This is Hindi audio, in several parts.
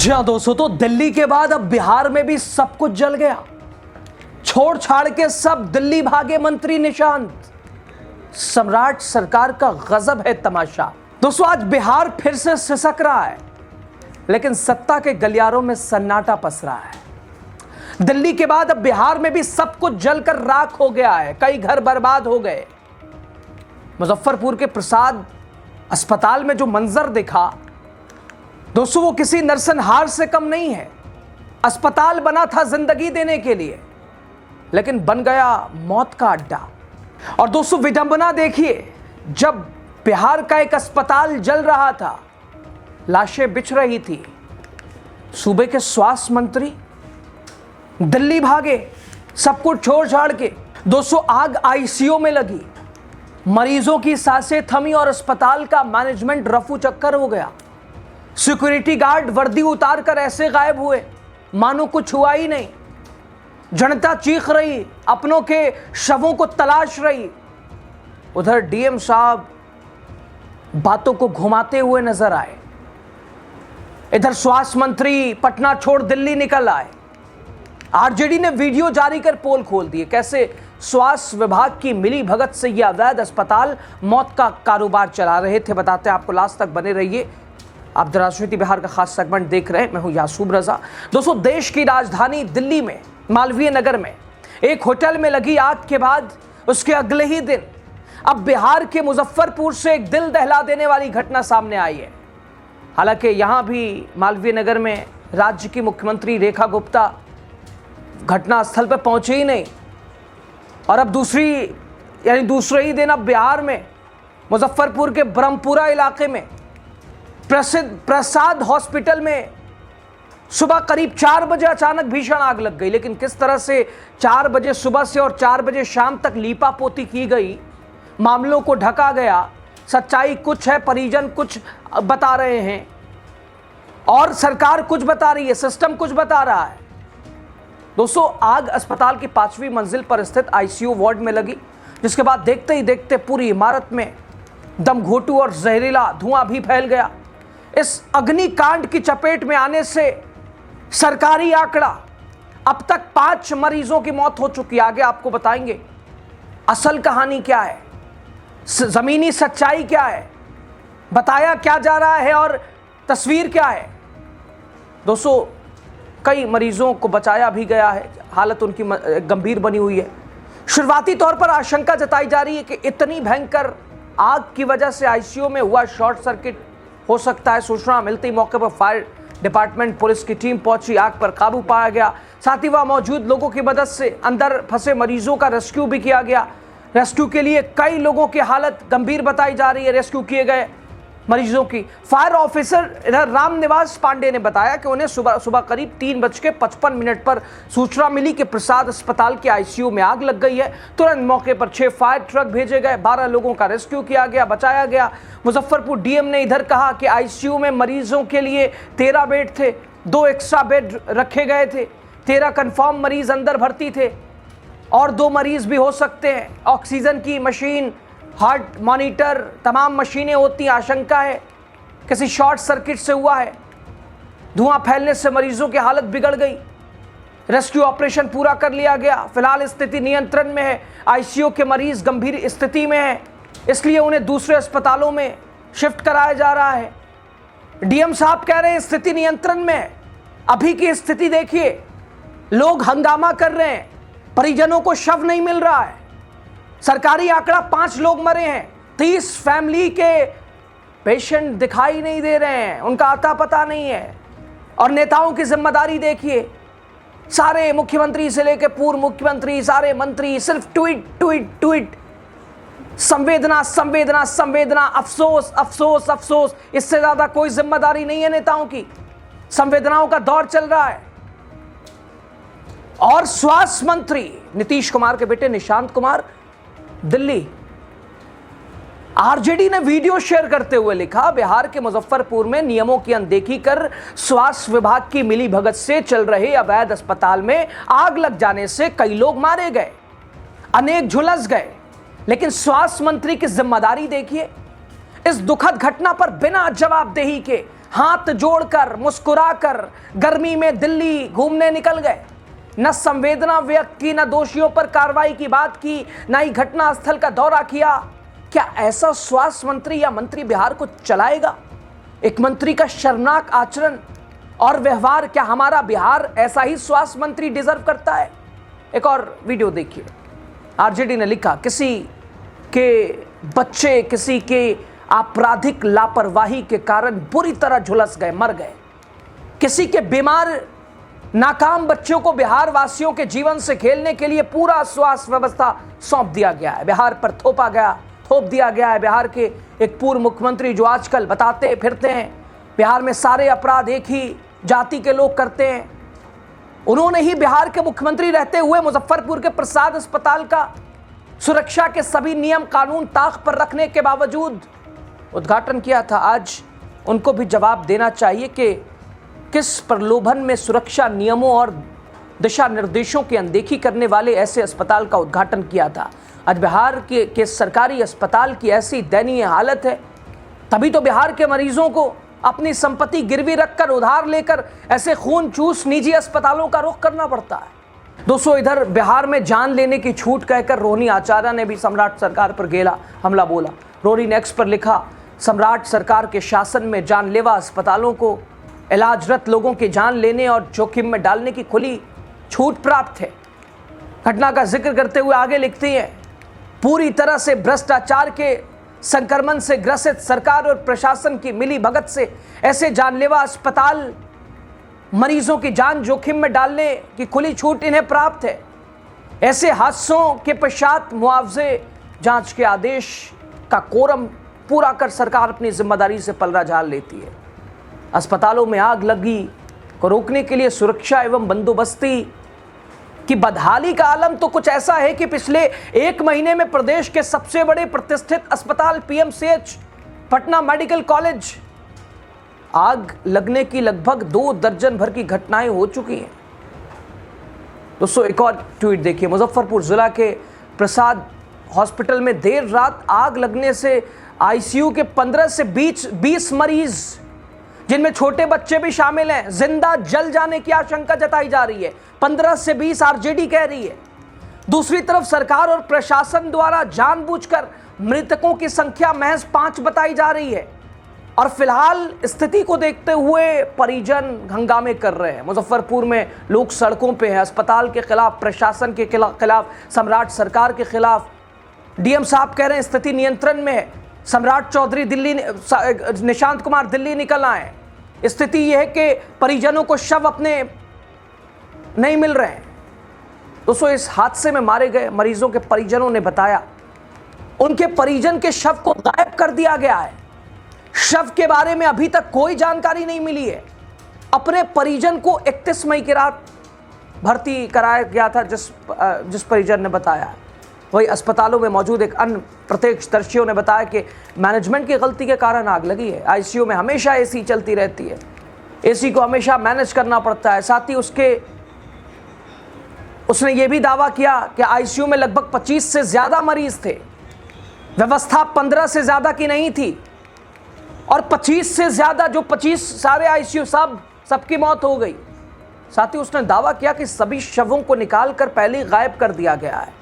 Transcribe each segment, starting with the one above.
जी हाँ दोस्तों, तो दिल्ली के बाद अब बिहार में भी सब कुछ जल गया। छोड़ छाड़ के सब दिल्ली भागे मंत्री निशांत। सम्राट सरकार का गजब है तमाशा। दोस्तों आज बिहार फिर से सिसक रहा है, लेकिन सत्ता के गलियारों में सन्नाटा पस रहा है। दिल्ली के बाद अब बिहार में भी सब कुछ जलकर राख हो गया है। कई घर बर्बाद हो गए। मुजफ्फरपुर के प्रसाद अस्पताल में जो मंजर दिखा दोस्तों, वो किसी नरसंहार से कम नहीं है। अस्पताल बना था जिंदगी देने के लिए, लेकिन बन गया मौत का अड्डा। और दोस्तों विडंबना देखिए, जब बिहार का एक अस्पताल जल रहा था, लाशें बिछ रही थी, सूबे के स्वास्थ्य मंत्री दिल्ली भागे सब कुछ छोड़ छाड़ के। दोस्तों आग आईसीयू में लगी, मरीजों की सांसें थमी और अस्पताल का मैनेजमेंट रफू चक्कर हो गया। सिक्योरिटी गार्ड वर्दी उतार कर ऐसे गायब हुए मानो कुछ हुआ ही नहीं। जनता चीख रही, अपनों के शवों को तलाश रही। उधर डीएम साहब बातों को घुमाते हुए नजर आए। इधर स्वास्थ्य मंत्री पटना छोड़ दिल्ली निकल आए। आरजेडी ने वीडियो जारी कर पोल खोल दिए, कैसे स्वास्थ्य विभाग की मिली भगत से यह अवैध अस्पताल मौत का कारोबार चला रहे थे। बताते हैं आपको, लास्ट तक बने रहिए। आप द राजनीति बिहार का खास सेगमेंट देख रहे हैं। मैं हूं यासूब रजा। दोस्तों देश की राजधानी दिल्ली में मालवीय नगर में एक होटल में लगी आग के बाद उसके अगले ही दिन अब बिहार के मुजफ्फरपुर से एक दिल दहला देने वाली घटना सामने आई है। हालांकि यहां भी मालवीय नगर में राज्य की मुख्यमंत्री रेखा गुप्ता घटनास्थल पर पहुंचे ही नहीं। और अब दूसरे ही दिन अब बिहार में मुजफ्फरपुर के ब्रह्मपुरा इलाके में प्रसिद्ध प्रसाद हॉस्पिटल में सुबह करीब 4 बजे अचानक भीषण आग लग गई। लेकिन किस तरह से 4 बजे सुबह से और 4 बजे शाम तक लीपापोती की गई, मामलों को ढका गया, सच्चाई कुछ है, परिजन कुछ बता रहे हैं और सरकार कुछ बता रही है, सिस्टम कुछ बता रहा है। दोस्तों आग अस्पताल की 5वीं मंजिल पर स्थित आईसीयू वार्ड में लगी, जिसके बाद देखते ही देखते पूरी इमारत में दमघोटू और जहरीला धुआं भी फैल गया। इस अग्निकांड की चपेट में आने से सरकारी आंकड़ा अब तक 5 मरीजों की मौत हो चुकी है। आगे आपको बताएंगे असल कहानी क्या है, जमीनी सच्चाई क्या है, बताया क्या जा रहा है और तस्वीर क्या है। दोस्तों कई मरीजों को बचाया भी गया है, हालत उनकी गंभीर बनी हुई है। शुरुआती तौर पर आशंका जताई जा रही है कि इतनी भयंकर आग की वजह से आईसीयू में हुआ शॉर्ट सर्किट हो सकता है। सूचना मिलते ही मौके पर फायर डिपार्टमेंट पुलिस की टीम पहुंची, आग पर काबू पाया गया। साथ ही वहां मौजूद लोगों की मदद से अंदर फंसे मरीजों का रेस्क्यू भी किया गया। रेस्क्यू के लिए कई लोगों की हालत गंभीर बताई जा रही है। रेस्क्यू किए गए मरीजों की फायर ऑफिसर इधर रामनिवास पांडे ने बताया कि उन्हें सुबह करीब 3:55 पर सूचना मिली कि प्रसाद अस्पताल के आईसीयू में आग लग गई है। तुरंत मौके पर 6 फायर ट्रक भेजे गए, 12 लोगों का रेस्क्यू किया गया, बचाया गया। मुजफ्फरपुर डीएम ने इधर कहा कि आईसीयू में मरीजों के लिए 13 बेड थे, 2 एक्स्ट्रा बेड रखे गए थे, 13 कंफर्म मरीज अंदर भर्ती थे और 2 मरीज भी हो सकते हैं। ऑक्सीजन की मशीन, हार्ट मॉनिटर, तमाम मशीनें होती हैं। आशंका है किसी शॉर्ट सर्किट से हुआ है। धुआं फैलने से मरीजों की हालत बिगड़ गई। रेस्क्यू ऑपरेशन पूरा कर लिया गया। फिलहाल स्थिति नियंत्रण में है। आईसीयू के मरीज गंभीर स्थिति में हैं, इसलिए उन्हें दूसरे अस्पतालों में शिफ्ट कराया जा रहा है। डीएम साहब कह रहे हैं स्थिति नियंत्रण में है। अभी की स्थिति देखिए, लोग हंगामा कर रहे हैं, परिजनों को शव नहीं मिल रहा है। सरकारी आंकड़ा 5 लोग मरे हैं, 30 फैमिली के पेशेंट दिखाई नहीं दे रहे हैं, उनका आता पता नहीं है। और नेताओं की जिम्मेदारी देखिए, सारे मुख्यमंत्री से लेकर पूर्व मुख्यमंत्री, सारे मंत्री सिर्फ ट्वीट ट्वीट ट्वीट, संवेदना संवेदना संवेदना, अफसोस अफसोस अफसोस। इससे ज्यादा कोई जिम्मेदारी नहीं है नेताओं की। संवेदनाओं का दौर चल रहा है। और स्वास्थ्य मंत्री नीतीश कुमार के बेटे निशांत कुमार दिल्ली। आरजेडी ने वीडियो शेयर करते हुए लिखा, बिहार के मुजफ्फरपुर में नियमों की अनदेखी कर स्वास्थ्य विभाग की मिलीभगत से चल रहे अवैध अस्पताल में आग लग जाने से कई लोग मारे गए, अनेक झुलस गए। लेकिन स्वास्थ्य मंत्री की जिम्मेदारी देखिए। इस दुखद घटना पर बिना जवाबदेही के हाथ जोड़कर मुस्कुराकर गर्मी में दिल्ली घूमने निकल गए। न संवेदना व्यक्त की, न दोषियों पर कार्रवाई की बात की, न ही घटनास्थल का दौरा किया। क्या ऐसा स्वास्थ्य मंत्री या मंत्री बिहार को चलाएगा? एक मंत्री का शर्मनाक आचरण और व्यवहार, क्या हमारा बिहार ऐसा ही स्वास्थ्य मंत्री डिजर्व करता है? एक और वीडियो देखिए। आरजेडी ने लिखा, किसी के बच्चे किसी के आपराधिक लापरवाही के कारण बुरी तरह झुलस गए, मर गए। किसी के बीमार नाकाम बच्चों को बिहार वासियों के जीवन से खेलने के लिए पूरा स्वास्थ्य व्यवस्था सौंप दिया गया है, बिहार पर थोप दिया गया है। बिहार के एक पूर्व मुख्यमंत्री जो आजकल बताते फिरते हैं बिहार में सारे अपराध एक ही जाति के लोग करते हैं, उन्होंने ही बिहार के मुख्यमंत्री रहते हुए मुजफ्फरपुर के प्रसाद अस्पताल का सुरक्षा के सभी नियम कानून ताक पर रखने के बावजूद उद्घाटन किया था। आज उनको भी जवाब देना चाहिए कि किस प्रलोभन में सुरक्षा नियमों और दिशा निर्देशों की अनदेखी करने वाले ऐसे अस्पताल का उद्घाटन किया था। आज बिहार के सरकारी अस्पताल की ऐसी दयनीय हालत है, तभी तो बिहार के मरीजों को अपनी संपत्ति गिरवी रखकर उधार लेकर ऐसे खून चूस निजी अस्पतालों का रुख करना पड़ता है। दोस्तों, इधर बिहार में जान लेने की छूट कहकर रोहिणी आचार्य ने भी सम्राट सरकार पर गेला हमला बोला। रोहिणी ने एक्स पर लिखा, सम्राट सरकार के शासन में जानलेवा अस्पतालों को इलाजरत लोगों की जान लेने और जोखिम में डालने की खुली छूट प्राप्त है। घटना का जिक्र करते हुए आगे लिखती है, पूरी तरह से भ्रष्टाचार के संक्रमण से ग्रसित सरकार और प्रशासन की मिली भगत से ऐसे जानलेवा अस्पताल मरीजों की जान जोखिम में डालने की खुली छूट इन्हें प्राप्त है। ऐसे हादसों के पश्चात मुआवजे जांच के आदेश का कोरम पूरा कर सरकार अपनी जिम्मेदारी से पलड़ा झाड़ लेती है। अस्पतालों में आग लगी को रोकने के लिए सुरक्षा एवं बंदोबस्ती की बदहाली का आलम तो कुछ ऐसा है कि पिछले एक महीने में प्रदेश के सबसे बड़े प्रतिष्ठित अस्पताल पीएमसीएच, पटना मेडिकल कॉलेज आग लगने की लगभग 2 दर्जन भर की घटनाएं हो चुकी हैं। दोस्तों, एक और ट्वीट देखिए। मुजफ्फरपुर जिला के प्रसाद हॉस्पिटल में देर रात आग लगने से आईसीयू के 15 से 20 मरीज, जिनमें छोटे बच्चे भी शामिल हैं, जिंदा जल जाने की आशंका जताई जा रही है। 15 से 20 आरजेडी कह रही है। दूसरी तरफ सरकार और प्रशासन द्वारा जानबूझकर मृतकों की संख्या महज 5 बताई जा रही है और फिलहाल स्थिति को देखते हुए परिजन हंगामे कर रहे हैं। मुजफ्फरपुर में लोग सड़कों पे हैं, अस्पताल के खिलाफ, प्रशासन के खिलाफ, सम्राट सरकार के खिलाफ। डीएम साहब कह रहे हैं स्थिति नियंत्रण में है। सम्राट चौधरी दिल्ली, निशांत कुमार दिल्ली निकल आए। स्थिति यह है कि परिजनों को शव अपने नहीं मिल रहे हैं। दोस्तों, इस हादसे में मारे गए मरीजों के परिजनों ने बताया उनके परिजन के शव को गायब कर दिया गया है। शव के बारे में अभी तक कोई जानकारी नहीं मिली है। अपने परिजन को 31 मई की रात भर्ती कराया गया था, जिस परिजन ने बताया। वही अस्पतालों में मौजूद एक अन्य प्रत्यक्षदर्शियों ने बताया कि मैनेजमेंट की गलती के कारण आग लगी है। आईसीयू में हमेशा एसी चलती रहती है, एसी को हमेशा मैनेज करना पड़ता है। साथ ही उसने ये भी दावा किया कि आईसीयू में लगभग 25 से ज़्यादा मरीज थे, व्यवस्था 15 से ज़्यादा की नहीं थी और 25 से ज़्यादा, जो 25 सारे आईसीयू सबकी मौत हो गई। साथ ही उसने दावा किया कि सभी शवों को निकालकर पहले गायब कर दिया गया है।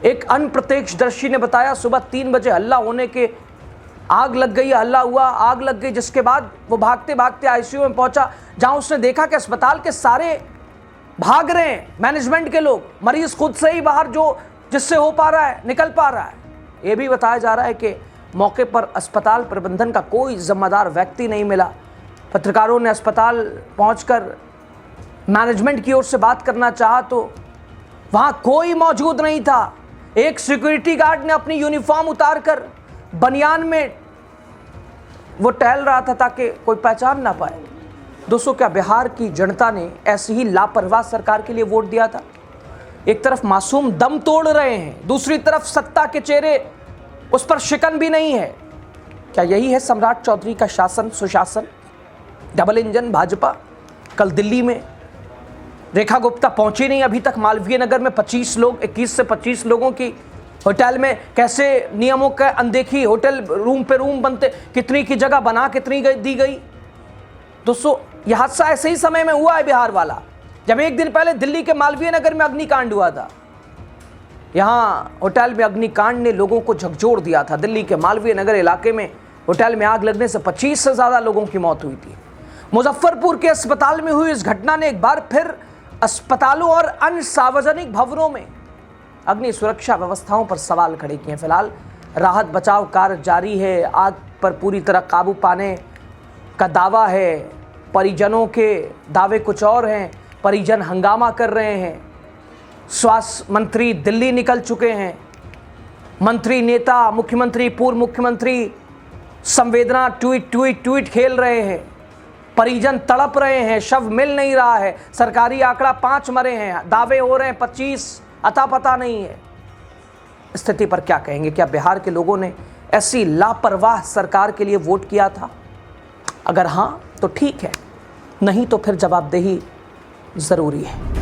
एक अन्य प्रत्यक्षदर्शी ने बताया सुबह 3 बजे हल्ला होने के आग लग गई, हल्ला हुआ, आग लग गई, जिसके बाद वो भागते भागते आईसीयू में पहुंचा, जहां उसने देखा कि अस्पताल के सारे भाग रहे हैं, मैनेजमेंट के लोग, मरीज खुद से ही बाहर जो जिससे हो पा रहा है निकल पा रहा है। ये भी बताया जा रहा है कि मौके पर अस्पताल प्रबंधन का कोई जिम्मेदार व्यक्ति नहीं मिला। पत्रकारों ने अस्पताल पहुंचकर मैनेजमेंट की ओर से बात करना चाहा तो वहां कोई मौजूद नहीं था। एक सिक्योरिटी गार्ड ने अपनी यूनिफॉर्म उतारकर बनियान में वो टहल रहा था ताकि कोई पहचान ना पाए। दोस्तों, क्या बिहार की जनता ने ऐसी ही लापरवाह सरकार के लिए वोट दिया था? एक तरफ मासूम दम तोड़ रहे हैं, दूसरी तरफ सत्ता के चेहरे उस पर शिकन भी नहीं है। क्या यही है सम्राट चौधरी का शासन, सुशासन? Double engine Bhajpa. कल दिल्ली में रेखा गुप्ता पहुंची नहीं अभी तक। मालवीय नगर में 21 से 25 लोगों की होटल में कैसे नियमों का अनदेखी, होटल रूम पे रूम बनते, कितनी की जगह बना कितनी दी गई, दोस्तों, यह हादसा ऐसे ही समय में हुआ है बिहार वाला, जब एक दिन पहले दिल्ली के मालवीय नगर में अग्निकांड हुआ था। यहां होटल में अग्निकांड ने लोगों को झकझोर दिया था। दिल्ली के मालवीय नगर इलाके में होटल में आग लगने से 25 से ज्यादा लोगों की मौत हुई थी। मुजफ्फरपुर के अस्पताल में हुई इस घटना ने एक बार फिर अस्पतालों और अन्य सार्वजनिक भवनों में अग्नि सुरक्षा व्यवस्थाओं पर सवाल खड़े किए। फिलहाल राहत बचाव कार्य जारी है। आग पर पूरी तरह काबू पाने का दावा है। परिजनों के दावे कुछ और हैं। परिजन हंगामा कर रहे हैं। स्वास्थ्य मंत्री दिल्ली निकल चुके हैं। मंत्री, नेता, मुख्यमंत्री, पूर्व मुख्यमंत्री संवेदना ट्वीट खेल रहे हैं। परिजन तड़प रहे हैं। शव मिल नहीं रहा है। सरकारी आंकड़ा 5 मरे हैं, दावे हो रहे हैं 25, अता पता नहीं है। स्थिति पर क्या कहेंगे? क्या बिहार के लोगों ने ऐसी लापरवाह सरकार के लिए वोट किया था? अगर हां तो ठीक है, नहीं तो फिर जवाबदेही जरूरी है।